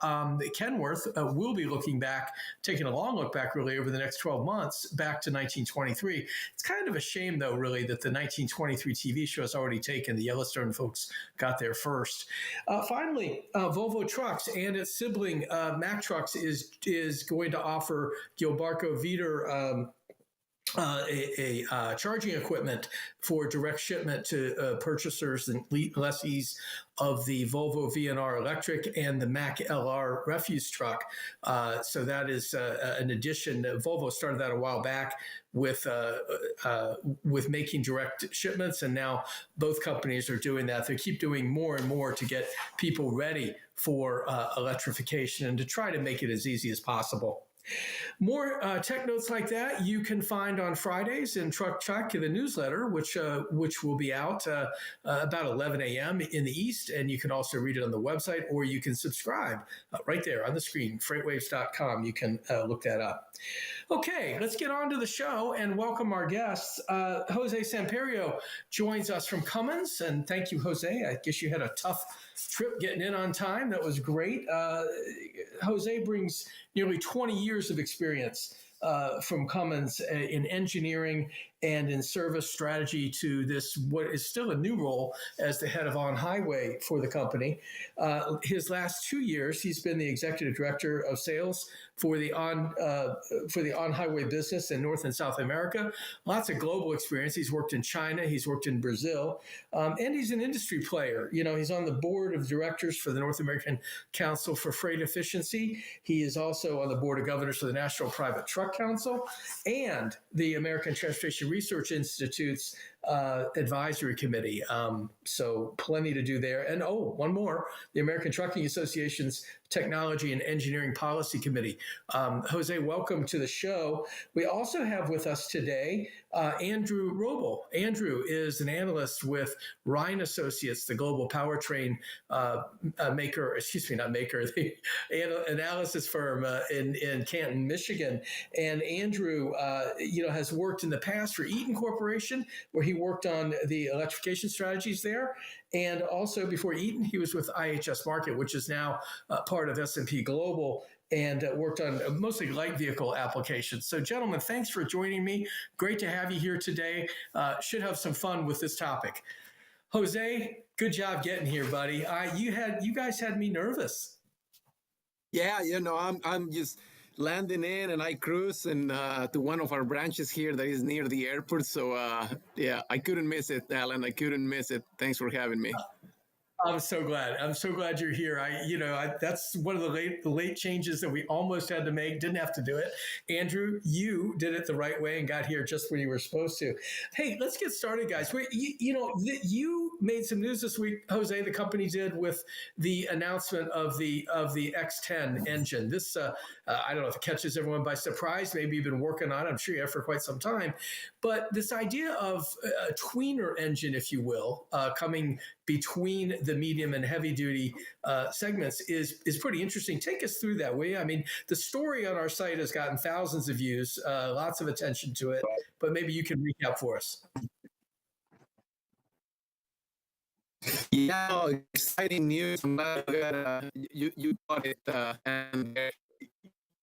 Kenworth will be looking back, taking a long look back really over the next 12 months back to 1923. It's kind of a shame, though, really, that the 1923 TV show has already taken. The Yellowstone folks got there first. Finally, Volvo Trucks and its sibling Mack Trucks is going to offer Gilbarco Veeder charging equipment for direct shipment to purchasers and lessees of the Volvo VNR Electric and the Mack LR refuse truck. So that is an addition. Volvo started that a while back with making direct shipments, and now both companies are doing that. They keep doing more and more to get people ready for electrification and to try to make it as easy as possible. More tech notes like that you can find on Fridays in Truck Check, the newsletter, which will be out about 11 a.m. in the East. And you can also read it on the website, or you can subscribe right there on the screen, freightwaves.com. You can look that up. Okay, let's get on to the show and welcome our guests. Jose Samperio joins us from Cummins. And thank you, Jose. I guess you had a tough trip getting in on time. That was great. Jose brings nearly 20 years of experience from Cummins in engineering and in service strategy to this, what is still a new role as the head of on-highway for the company. His last 2 years, he's been the executive director of sales for the on-highway business in North and South America. Lots of global experience. He's worked in China, he's worked in Brazil, and he's an industry player. You know, he's on the board of directors for the North American Council for Freight Efficiency. He is also on the board of governors for the National Private Truck Council and the American Transportation Research Institute's advisory committee. So plenty to do there. And one more, the American Trucking Association's Technology and Engineering Policy Committee. Jose, welcome to the show. We also have with us today Andrew Roble. Andrew is an analyst with Ryan Associates, the global powertrain the analysis firm in Canton, Michigan. And Andrew, has worked in the past for Eaton Corporation, where he worked on the electrification strategies there. And also before Eaton, he was with IHS Markit, which is now part of S&P Global, and worked on mostly light vehicle applications. So, gentlemen, thanks for joining me. Great to have you here today. Should have some fun with this topic. Jose, good job getting here, buddy. You guys had me nervous. Yeah, I'm just landing in, and I cruise to one of our branches here that is near the airport. So, I couldn't miss it, Alan. I couldn't miss it. Thanks for having me. I'm so glad. I'm so glad you're here. That's one of the late changes that we almost had to make. Didn't have to do it. Andrew, you did it the right way and got here just when you were supposed to. Hey, let's get started, guys. You made some news this week, Jose. The company did with the announcement of the X10 engine. This I don't know if it catches everyone by surprise. Maybe you've been working on it. I'm sure you have for quite some time. But this idea of a tweener engine, if you will, coming between the medium and heavy duty segments is pretty interesting. Take us through that, will you? I mean, the story on our site has gotten thousands of views, lots of attention to it, but maybe you can recap for us. Yeah, exciting news. I'm glad you got it. And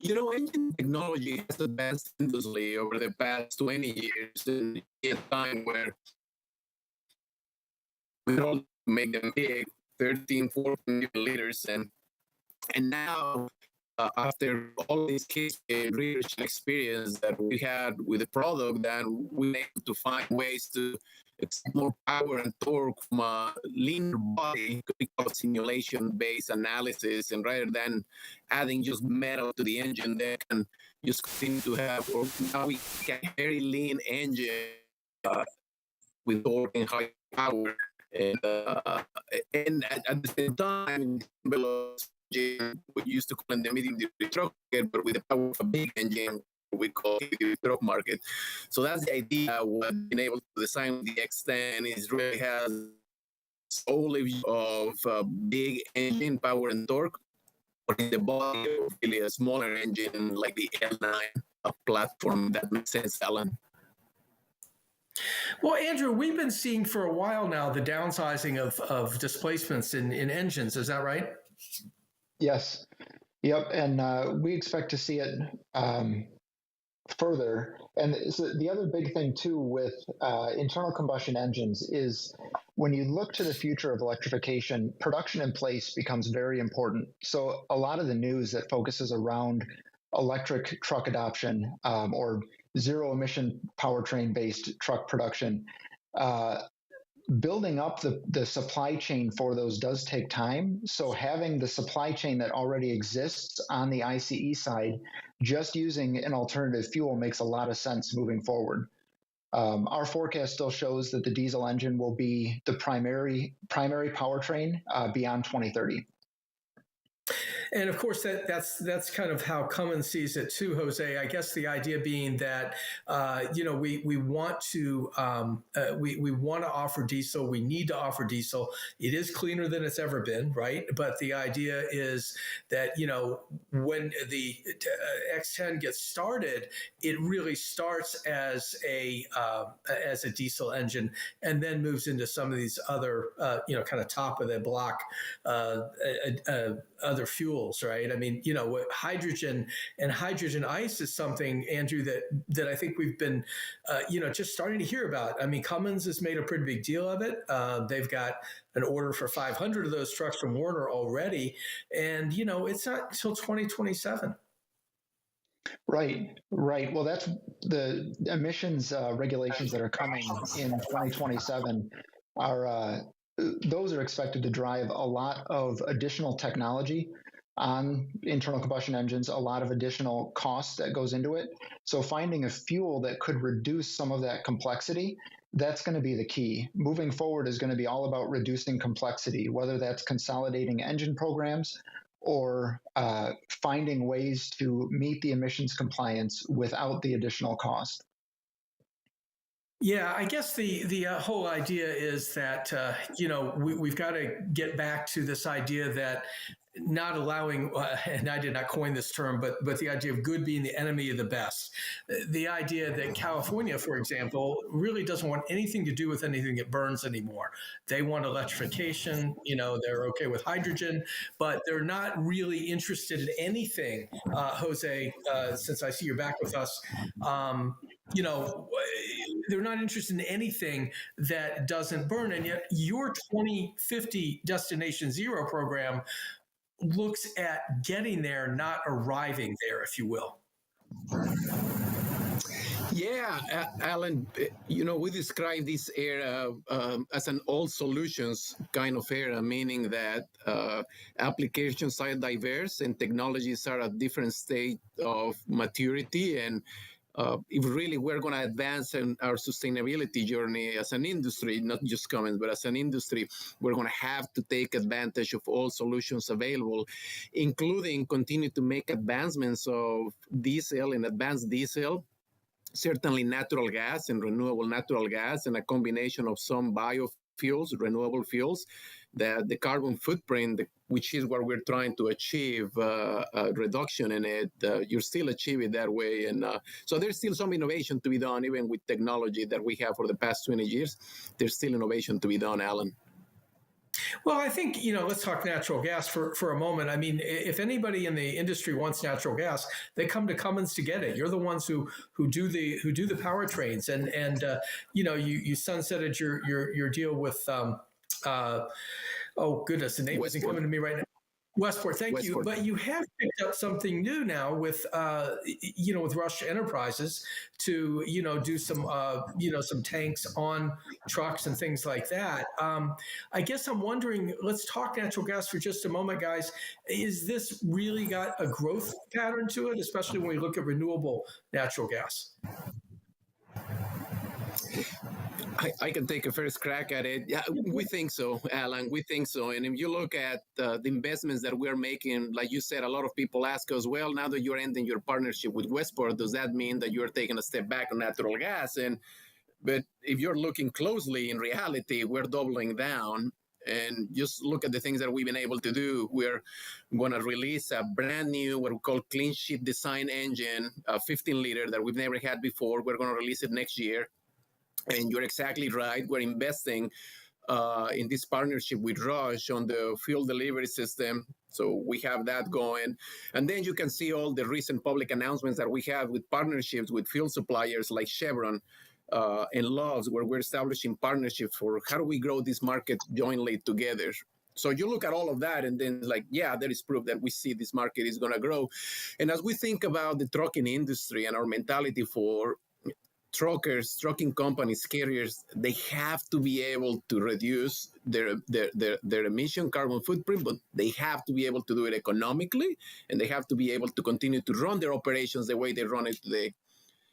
engine technology has advanced endlessly over the past 20 years in a time where we don't make them big, 13, 14 liters. And now, after all this case research and experience that we had with the product, then we were able to find ways to extract more power and torque from a linear body, simulation-based analysis, and rather than adding just metal to the engine, they can just continue to have, or now we get a very lean engine with torque and high power. And at the same time, we used to call it the medium-duty truck market, but with the power of a big engine, we call it the truck market. So that's the idea. What being able to design the X10 is really has solely of big engine power and torque, but in the body of really a smaller engine like the L9 platform. That makes sense, Alan. Well, Andrew, we've been seeing for a while now the downsizing of displacements in engines. Is that right? Yes. Yep, and we expect to see it further. And so the other big thing too with internal combustion engines is when you look to the future of electrification, production in place becomes very important. So a lot of the news that focuses around electric truck adoption or zero emission powertrain based truck production. Building up the supply chain for those does take time. So having the supply chain that already exists on the ICE side, just using an alternative fuel makes a lot of sense moving forward. Our forecast still shows that the diesel engine will be the primary powertrain beyond 2030. And of course, that's kind of how Cummins sees it too, Jose. I guess the idea being that we want to we want to offer diesel. We need to offer diesel. It is cleaner than it's ever been, right? But the idea is that when the X10 gets started, it really starts as a diesel engine, and then moves into some of these other kind of top of the block other fuels, right? I mean, hydrogen and hydrogen ice is something, Andrew, that I think we've been, just starting to hear about. I mean, Cummins has made a pretty big deal of it. They've got an order for 500 of those trucks from Werner already, and it's not until 2027. Right. Well, that's the emissions regulations that are coming in 2027 are those are expected to drive a lot of additional technology on internal combustion engines, a lot of additional cost that goes into it. So finding a fuel that could reduce some of that complexity, that's going to be the key. Moving forward is going to be all about reducing complexity, whether that's consolidating engine programs or finding ways to meet the emissions compliance without the additional cost. Yeah, I guess the whole idea is that we've got to get back to this idea that not allowing, and I did not coin this term, but the idea of good being the enemy of the best. The idea that California, for example, really doesn't want anything to do with anything that burns anymore. They want electrification. They're okay with hydrogen, but they're not really interested in anything. Jose, since I see you're back with us, they're not interested in anything that doesn't burn. And yet your 2050 Destination Zero program looks at getting there, not arriving there, if you will. Yeah, Alan, we describe this era as an all solutions kind of era, meaning that applications are diverse and technologies are at different state of maturity. And if really we're going to advance in our sustainability journey as an industry, not just Cummins, but as an industry, we're going to have to take advantage of all solutions available, including continue to make advancements of diesel and advanced diesel, certainly natural gas and renewable natural gas, and a combination of some biofuels, renewable fuels, that the carbon footprint, which is what we're trying to achieve, a reduction in it, you're still achieving that way. And so there's still some innovation to be done, even with technology that we have for the past 20 years. There's still innovation to be done, Alan. Well, I think, let's talk natural gas for a moment. I mean, if anybody in the industry wants natural gas, they come to Cummins to get it. You're the ones who do the powertrains, and you sunsetted your deal with oh goodness, the name isn't coming to me right now. Westport, thank you. But you have picked up something new now with with Rush Enterprises to do some some tanks on trucks and things like that. I guess I'm wondering. Let's talk natural gas for just a moment, guys. Is this really got a growth pattern to it, especially when we look at renewable natural gas? I can take a first crack at it. Yeah, we think so, Alan. We think so. And if you look at the investments that we're making, like you said, a lot of people ask us, well, now that you're ending your partnership with Westport, does that mean that you're taking a step back on natural gas? But if you're looking closely, in reality, we're doubling down. And just look at the things that we've been able to do. We're going to release a brand new, what we call clean sheet design engine, a 15-liter that we've never had before. We're going to release it next year. And you're exactly right. We're investing in this partnership with Rush on the fuel delivery system. So we have that going. And then you can see all the recent public announcements that we have with partnerships with fuel suppliers like Chevron and Love's, where we're establishing partnerships for how do we grow this market jointly together. So you look at all of that and then like, yeah, there is proof that we see this market is going to grow. And as we think about the trucking industry and our mentality for truckers, trucking companies, carriers, they have to be able to reduce their emission carbon footprint, but they have to be able to do it economically, and they have to be able to continue to run their operations the way they run it today.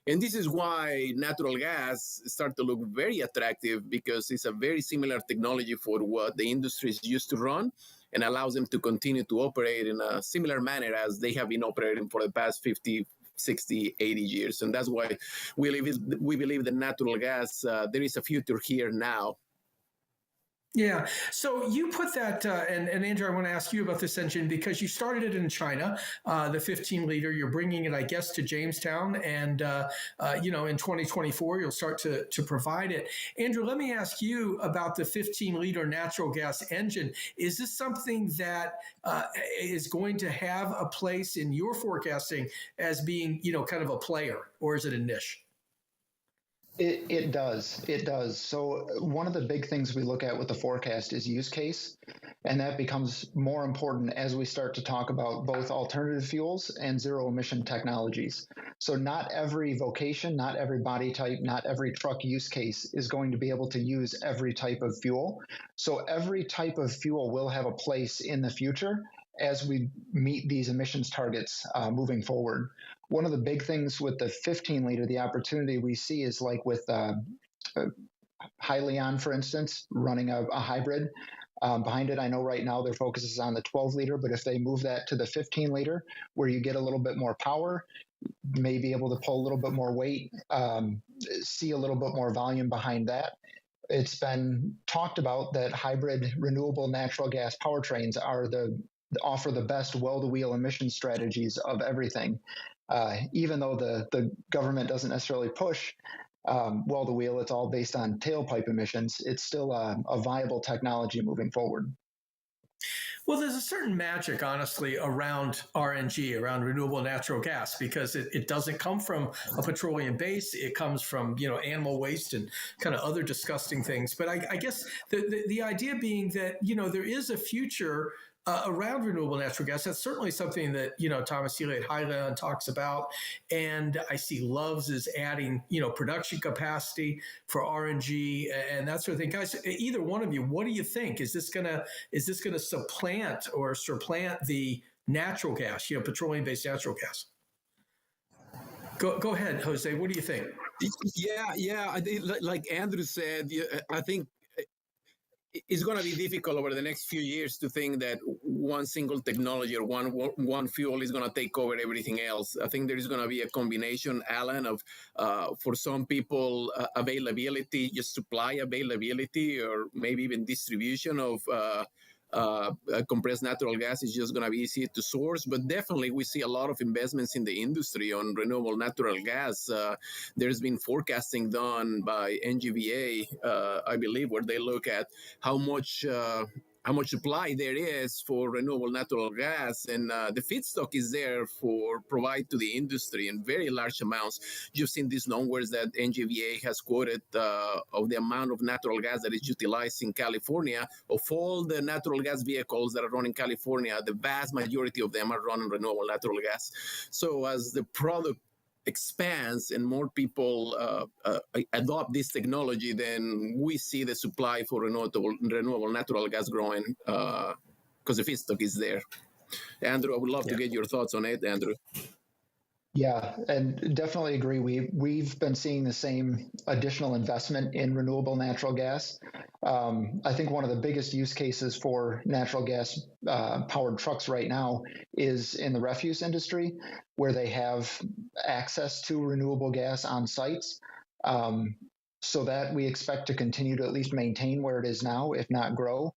And this is why natural gas start to look very attractive, because it's a very similar technology for what the industry is used to run, and allows them to continue to operate in a similar manner as they have been operating for the past 50, 60, 80 years. And that's why we believe that natural gas, there is a future here now. Yeah. So you put that, and Andrew, I want to ask you about this engine because you started it in China, the 15 liter. You're bringing it, I guess, to Jamestown, and in 2024 you'll start to provide it. Andrew, let me ask you about the 15 liter natural gas engine. Is this something that is going to have a place in your forecasting as being, kind of a player, or is it a niche? It does. It does. So one of the big things we look at with the forecast is use case, and that becomes more important as we start to talk about both alternative fuels and zero emission technologies. So not every vocation, not every body type, not every truck use case is going to be able to use every type of fuel. So every type of fuel will have a place in the future as we meet these emissions targets moving forward. One of the big things with the 15 liter, the opportunity we see is like with Hyliion, for instance, running a hybrid. Behind it, I know right now their focus is on the 12 liter, but if they move that to the 15 liter, where you get a little bit more power, may be able to pull a little bit more weight, see a little bit more volume behind that. It's been talked about that hybrid renewable natural gas powertrains offer the best well-to-wheel emission strategies of everything. Even though the government doesn't necessarily push well-to-wheel, it's all based on tailpipe emissions. It's still a viable technology moving forward. Well, there's a certain magic, honestly, around RNG, around renewable natural gas, because it doesn't come from a petroleum base. It comes from, animal waste and kind of other disgusting things. But I guess the idea being that, there is a future around renewable natural gas. That's certainly something that, Thomas Healy at Hyliion talks about. And I see Love's is adding, production capacity for RNG and that sort of thing. Guys, either one of you, what do you think? Is this gonna supplant or supplant the natural gas, petroleum-based natural gas? Go ahead, Jose. What do you think? Yeah. Like Andrew said, I think it's going to be difficult over the next few years to think that one single technology or one fuel is going to take over everything else. I think there is going to be a combination, Alan, of for some people availability, just supply availability, or maybe even distribution of compressed natural gas is just going to be easy to source. But definitely we see a lot of investments in the industry on renewable natural gas. There's been forecasting done by NGVA, I believe, where they look at how much supply there is for renewable natural gas, and the feedstock is there for provide to the industry in very large amounts. You've seen these numbers that NGVA has quoted of the amount of natural gas that is utilized in California. Of all the natural gas vehicles that are running in California, the vast majority of them are running renewable natural gas. So as the product expands and more people adopt this technology, then we see the supply for renewable natural gas growing because the feedstock is there. Andrew, I would love to get your thoughts on it, Andrew. Yeah, and definitely agree. We've been seeing the same additional investment in renewable natural gas. I think one of the biggest use cases for natural gas powered trucks right now is in the refuse industry, where they have access to renewable gas on sites. So that we expect to continue to at least maintain where it is now, if not grow.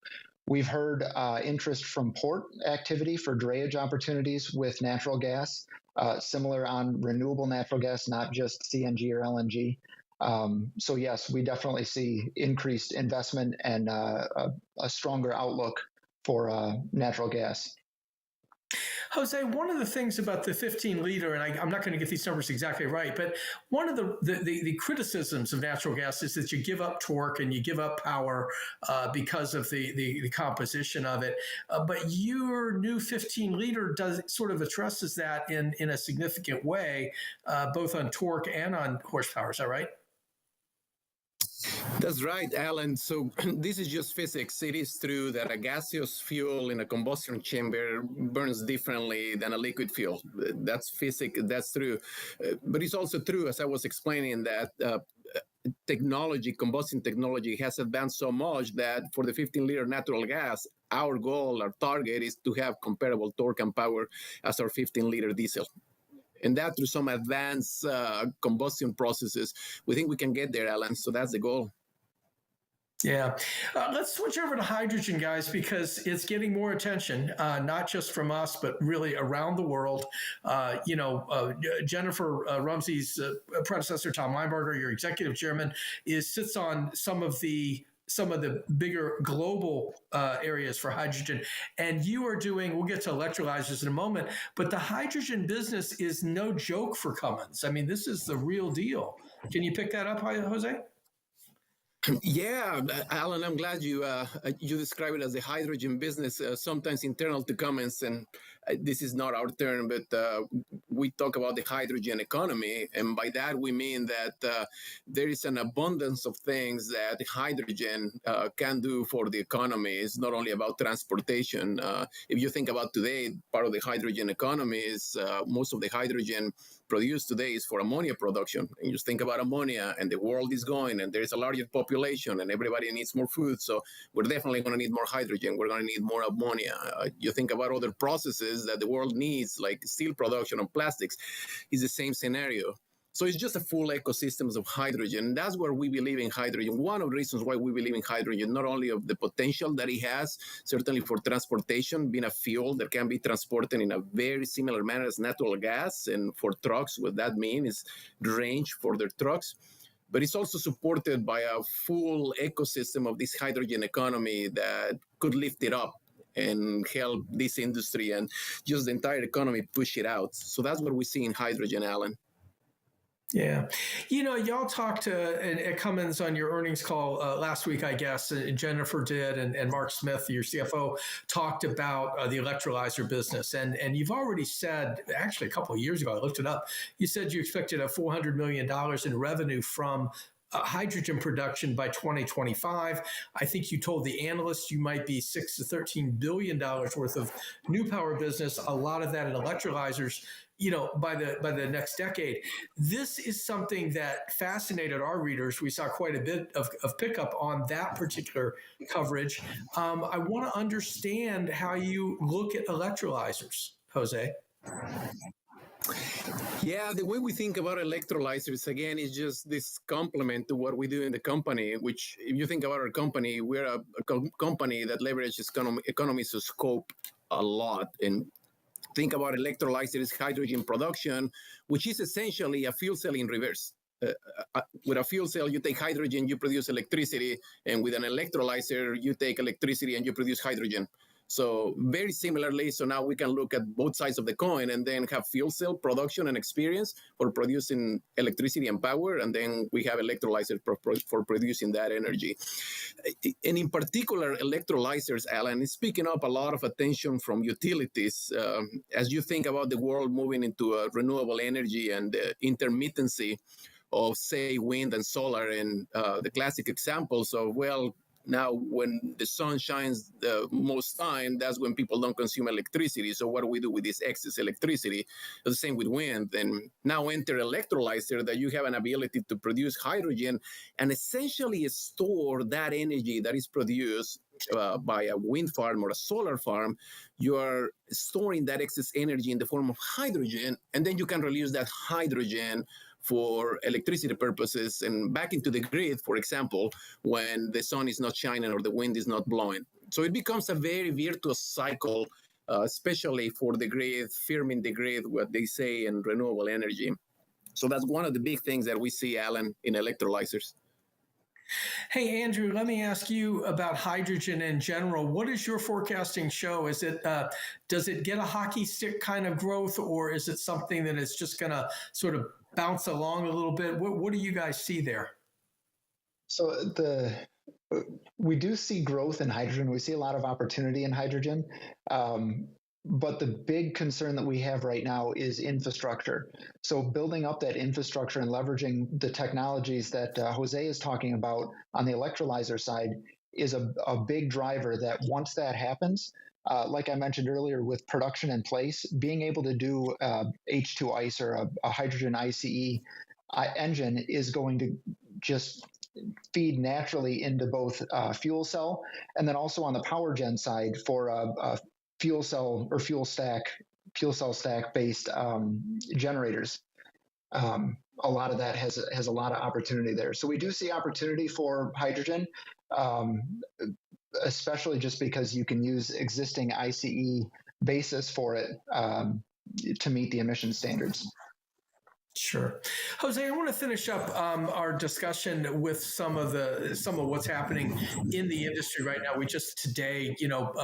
We've heard interest from port activity for drayage opportunities with natural gas, similar on renewable natural gas, not just CNG or LNG. So yes, we definitely see increased investment and a stronger outlook for natural gas. Jose, one of the things about the 15 liter, and I'm not going to get these numbers exactly right, but one of the criticisms of natural gas is that you give up torque and you give up power because of the composition of it. But your new 15 liter does sort of addresses that in a significant way, both on torque and on horsepower. Is that right? That's right, Alan. So this is just physics. It is true that a gaseous fuel in a combustion chamber burns differently than a liquid fuel. That's physics. That's true. But it's also true, as I was explaining, that technology, combustion technology, has advanced so much that for the 15-liter natural gas, our goal, our target is to have comparable torque and power as our 15-liter diesel. And that through some advanced combustion processes, we think we can get there, Alan. So that's the goal. Yeah. Let's switch over to hydrogen, guys, because it's getting more attention, not just from us, but really around the world. Jennifer Rumsey's predecessor, Tom Weinberger, your executive chairman, sits on some of the bigger global areas for hydrogen. And you are doing, we'll get to electrolyzers in a moment, but the hydrogen business is no joke for Cummins. I mean, this is the real deal. Can you pick that up, Jose? Yeah, Alan, I'm glad you describe it as a hydrogen business, sometimes internal to Cummins, and this is not our term, but we talk about the hydrogen economy, and by that we mean that there is an abundance of things that hydrogen can do for the economy. It's not only about transportation. If you think about today, part of the hydrogen economy is most of the hydrogen produced today is for ammonia production. And you just think about ammonia, and the world is going, and there's a larger population, and everybody needs more food. So we're definitely going to need more hydrogen. We're going to need more ammonia. You think about other processes that the world needs, like steel production and plastics, is the same scenario. So it's just a full ecosystem of hydrogen. That's where we believe in hydrogen. One of the reasons why we believe in hydrogen, not only of the potential that it has, certainly for transportation, being a fuel that can be transported in a very similar manner as natural gas. And for trucks, what that means is range for their trucks. But it's also supported by a full ecosystem of this hydrogen economy that could lift it up and help this industry and just the entire economy push it out. So that's what we see in hydrogen, Alan. Yeah. Y'all talked at Cummins on your earnings call last week, I guess. Jennifer did, and Mark Smith, your CFO, talked about the electrolyzer business. And you've already said, actually a couple of years ago, I looked it up, you said you expected a $400 million in revenue from hydrogen production by 2025. I think you told the analysts you might be $6 to $13 billion worth of new power business, a lot of that in electrolyzers, by the next decade. This is something that fascinated our readers. We saw quite a bit of pickup on that particular coverage. I want to understand how you look at electrolyzers, Jose. Yeah, the way we think about electrolyzers, again, is just this complement to what we do in the company, which if you think about our company, we're a company that leverages economies of scope a lot. And think about electrolyzers, hydrogen production, which is essentially a fuel cell in reverse. With a fuel cell, you take hydrogen, you produce electricity, and with an electrolyzer, you take electricity and you produce hydrogen. So very similarly, so now we can look at both sides of the coin and then have fuel cell production and experience for producing electricity and power, and then we have electrolyzers for producing that energy. And in particular, electrolyzers, Alan, is picking up a lot of attention from utilities. As you think about the world moving into renewable energy and the intermittency of, say, wind and solar, and the classic examples of, well, now when the sun shines the most time, that's when people don't consume electricity. So what do we do with this excess electricity? The same with wind. And now enter electrolyzer, that you have an ability to produce hydrogen and essentially store that energy that is produced by a wind farm or a solar farm. You are storing that excess energy in the form of hydrogen, and then you can release that hydrogen for electricity purposes and back into the grid, for example, when the sun is not shining or the wind is not blowing. So it becomes a very virtuous cycle, especially for the grid, firming the grid, what they say in renewable energy. So that's one of the big things that we see, Alan, in electrolyzers. Hey, Andrew, let me ask you about hydrogen in general. What does your forecasting show? Does it get a hockey stick kind of growth, or is it something that is just going to sort of bounce along a little bit? What do you guys see there? So we do see growth in hydrogen. We see a lot of opportunity in hydrogen. But the big concern that we have right now is infrastructure. So building up that infrastructure and leveraging the technologies that Jose is talking about on the electrolyzer side is a big driver that once that happens, like I mentioned earlier, with production in place, being able to do H2 ICE or a hydrogen ICE engine is going to just feed naturally into both fuel cell and then also on the power gen side for a fuel cell stack based generators. A lot of that has a lot of opportunity there. So we do see opportunity for hydrogen, especially just because you can use existing ICE basis for it to meet the emission standards. Sure. Jose, I want to finish up our discussion with some of what's happening in the industry right now. We just today,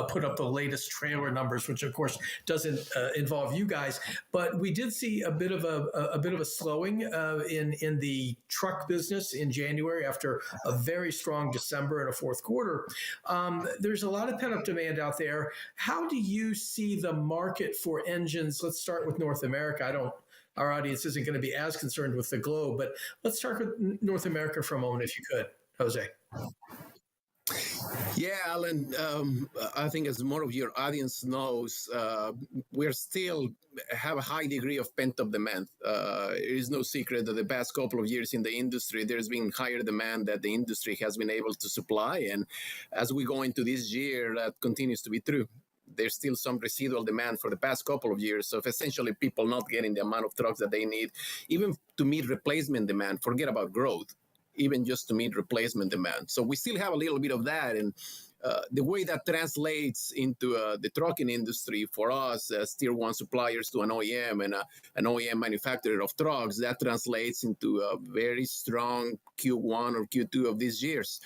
put up the latest trailer numbers, which of course doesn't involve you guys, but we did see a bit of a slowing in the truck business in January after a very strong December and a fourth quarter. There's a lot of pent-up demand out there. How do you see the market for engines? Let's start with North America. Our audience isn't going to be as concerned with the globe, but let's start with North America for a moment, if you could, Jose. Yeah, Alan, I think as more of your audience knows, we're still have a high degree of pent-up demand. It is no secret that the past couple of years in the industry, there's been higher demand that the industry has been able to supply. And as we go into this year, that continues to be true. There's still some residual demand for the past couple of years of essentially people not getting the amount of trucks that they need, even to meet replacement demand. Forget about growth, even just to meet replacement demand. So we still have a little bit of that. And the way that translates into the trucking industry for us as tier one suppliers to an OEM and an OEM manufacturer of trucks, that translates into a very strong Q1 or Q2 of these years.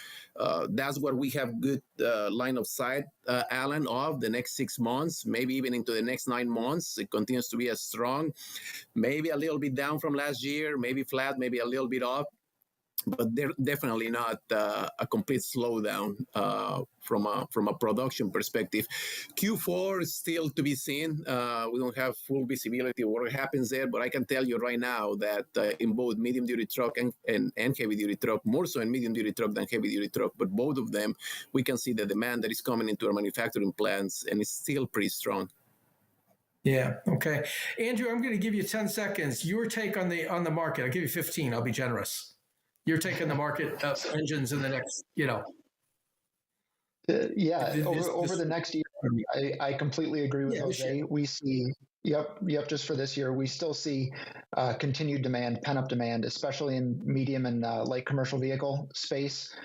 That's what we have good line of sight, Alan, of the next 6 months, maybe even into the next 9 months. It continues to be as strong, maybe a little bit down from last year, maybe flat, maybe a little bit up. But they're definitely not a complete slowdown from a production perspective. Q4 is still to be seen. We don't have full visibility of what happens there, but I can tell you right now that in both medium-duty truck and heavy-duty truck, more so in medium-duty truck than heavy-duty truck, but both of them, we can see the demand that is coming into our manufacturing plants, and it's still pretty strong. Yeah. Okay. Andrew, I'm going to give you 10 seconds. Your take on the market. I'll give you 15. I'll be generous. You're taking the market of engines in the next, over the next year, I completely agree with Jose. We see, just for this year, we still see continued demand, pent-up demand, especially in medium and light commercial vehicle space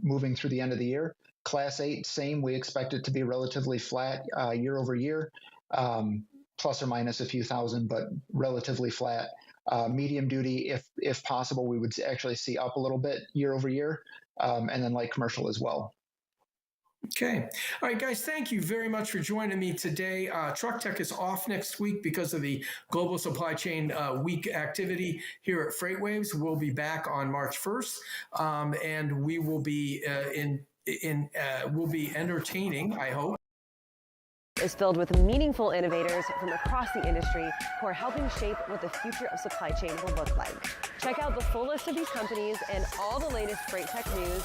moving through the end of the year. Class 8, same. We expect it to be relatively flat year over year, plus or minus a few thousand, but relatively flat. Medium duty, if possible, we would actually see up a little bit year over year, and then light commercial as well. Okay. All right, guys, thank you very much for joining me today. Truck Tech is off next week because of the Global Supply Chain Week activity here at FreightWaves. We'll be back on March 1st, and we will be we'll be entertaining, I hope. Is filled with meaningful innovators from across the industry who are helping shape what the future of supply chain will look like. Check out the full list of these companies and all the latest Freight Tech news